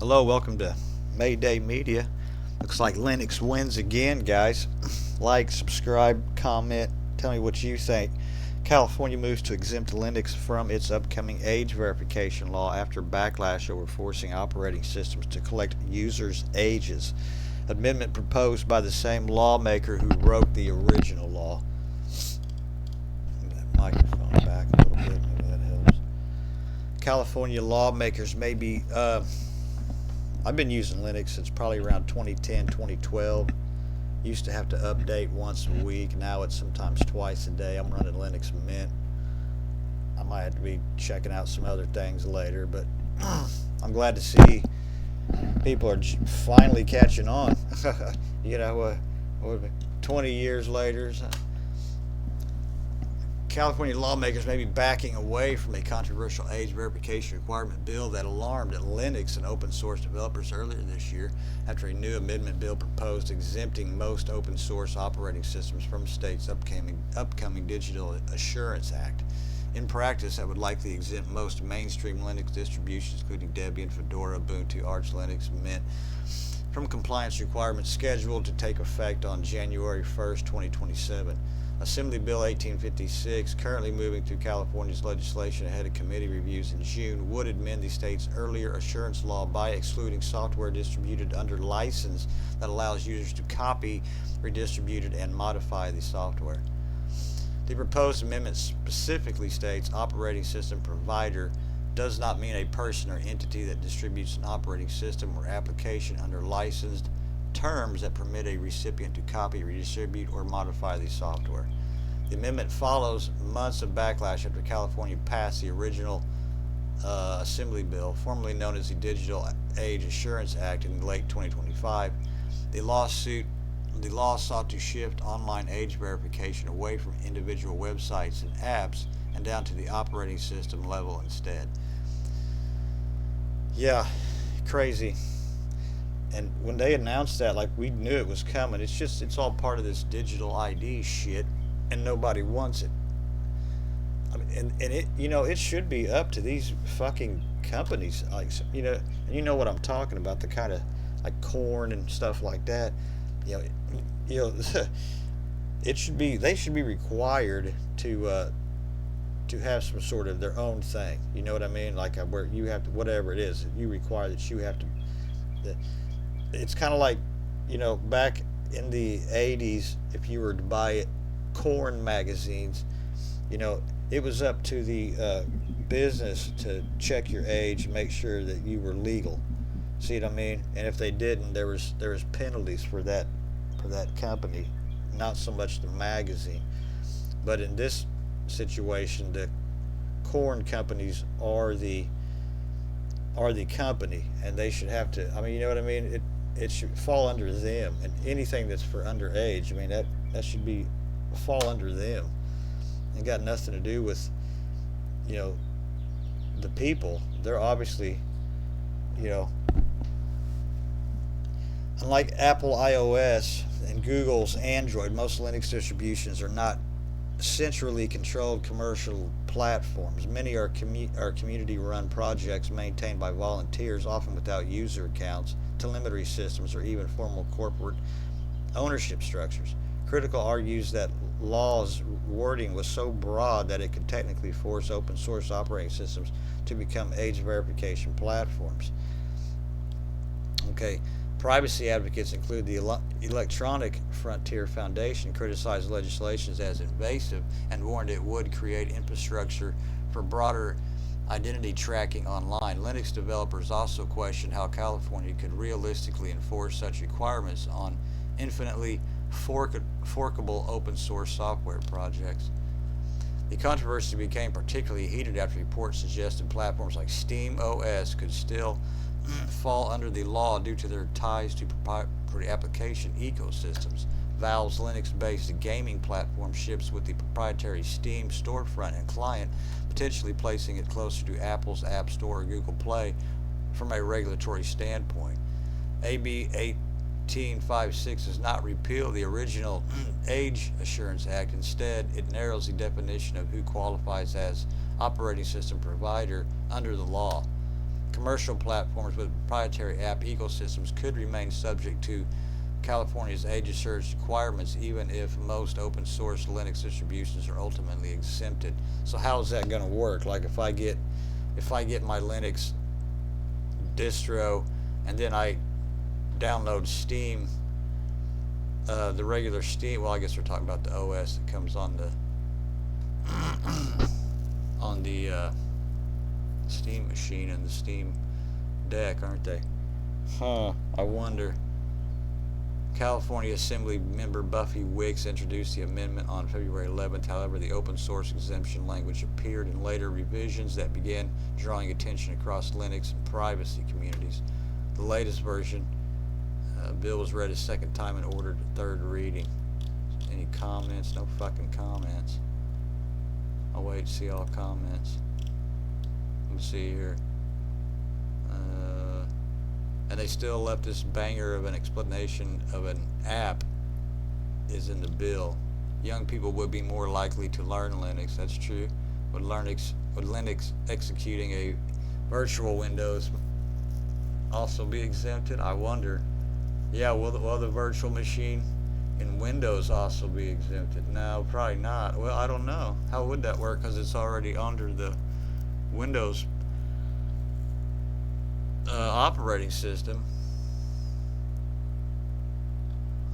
Hello, welcome to Mayday Media. Looks like Linux wins again, guys. Like, subscribe, comment, tell me what you think. California moves to exempt Linux from its upcoming age verification law after backlash over forcing operating systems to collect users' ages. Amendment proposed by the same lawmaker who wrote the original law. Move that microphone back a little bit, maybe that helps. California lawmakers may be I've been using Linux since probably around 2010, 2012. Used to have to update once a week. Now it's sometimes twice a day. I'm running Linux Mint. I might have to be checking out some other things later, but I'm glad to see people are finally catching on. you know, 20 years later. California lawmakers may be backing away from a controversial age verification requirement bill that alarmed Linux and open source developers earlier this year after a new amendment bill proposed exempting most open source operating systems from state's upcoming Digital Assurance Act. In practice, that would likely exempt most mainstream Linux distributions, including Debian, Fedora, Ubuntu, Arch Linux, Mint, from compliance requirements scheduled to take effect on January 1st, 2027. Assembly Bill 1856, currently moving through California's legislation ahead of committee reviews in June, would amend the state's earlier assurance law by excluding software distributed under license that allows users to copy, redistribute, and modify the software. The proposed amendment specifically states operating system provider does not mean a person or entity that distributes an operating system or application under licensed terms that permit a recipient to copy, redistribute, or modify the software. The amendment follows months of backlash after California passed the original Assembly Bill, formerly known as the Digital Age Assurance Act, in late 2025. The law sought to shift online age verification away from individual websites and apps and down to the operating system level instead. Yeah, crazy. And when they announced that, like, we knew it was coming. It's all part of this digital ID shit, and nobody wants it. I mean, and it, it should be up to these fucking companies, like, and you know what I'm talking about, the kind of like corn and stuff like that. You know, you know, they should be required to have some sort of their own thing. You know what I mean? Like, where you have to, whatever it is, you require that you have to. It's kind of like, back in the 80s, if you were to buy corn magazines, it was up to the business to check your age and make sure that you were legal. See what I mean? And if they didn't, there was penalties for that company, not so much the magazine. But in this situation, the corn companies are the company, and they should have to. I mean, you know what I mean? It should fall under them, and anything that's for underage, I mean, that should be fall under them. It got nothing to do with the people. They're obviously, you know, unlike Apple iOS and Google's Android, most Linux distributions are not centrally controlled commercial platforms. Many are community-run projects maintained by volunteers, often without user accounts, telemetry systems, or even formal corporate ownership structures. Critical argues that law's wording was so broad that it could technically force open source operating systems to become age verification platforms. Okay. Privacy advocates include the Electronic Frontier Foundation criticized legislation as invasive and warned it would create infrastructure for broader identity tracking online. Linux developers also questioned how California could realistically enforce such requirements on infinitely forkable open source software projects. The controversy became particularly heated after reports suggested platforms like Steam OS could still fall under the law due to their ties to proprietary application ecosystems. Valve's Linux-based gaming platform ships with the proprietary Steam storefront and client, potentially placing it closer to Apple's App Store or Google Play from a regulatory standpoint. AB 1856 does not repeal the original Age Assurance Act. Instead, it narrows the definition of who qualifies as operating system provider under the law. commercial platforms with proprietary app ecosystems could remain subject to California's age assurance requirements, even if most open source Linux distributions are ultimately exempted. So how is that going to work? Like if I get my Linux distro and then I download Steam, the regular Steam. Well, I guess we're talking about the OS that comes on the Steam machine and the Steam deck, aren't they? I wonder. California Assembly member Buffy Wicks introduced the amendment on February 11th. However, the open source exemption language appeared in later revisions that began drawing attention across Linux and privacy communities. The latest version bill was read a second time and ordered a third reading. Any comments? No fucking comments. I'll wait to see all comments. Let me see here. And they still left this banger of an explanation of an app is in the bill. Young people would be more likely to learn Linux. That's true. Would Linux executing a virtual Windows also be exempted? I wonder. Yeah, will the virtual machine in Windows also be exempted? No, probably not. Well, I don't know. How would that work? Because it's already under the Windows operating system.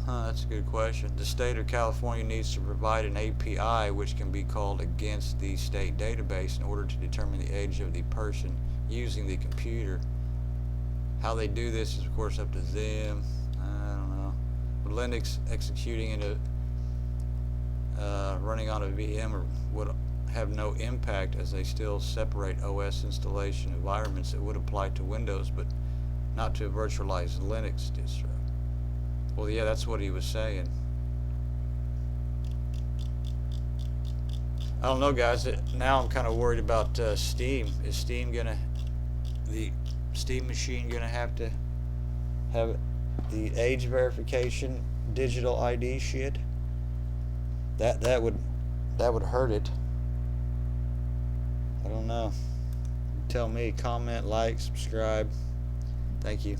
That's a good question. The state of California needs to provide an API which can be called against the state database in order to determine the age of the person using the computer. How they do this is of course up to them. I don't know. With Linux executing in a running on a VM would have no impact, as they still separate OS installation environments that would apply to Windows but not to a virtualized Linux distro. Well, yeah, that's what he was saying. I don't know, guys. Now I'm kind of worried about Steam. Is Steam the Steam machine gonna have to have the age verification digital ID shit? That would hurt it. I don't know. Tell me. Comment, like, subscribe. Thank you.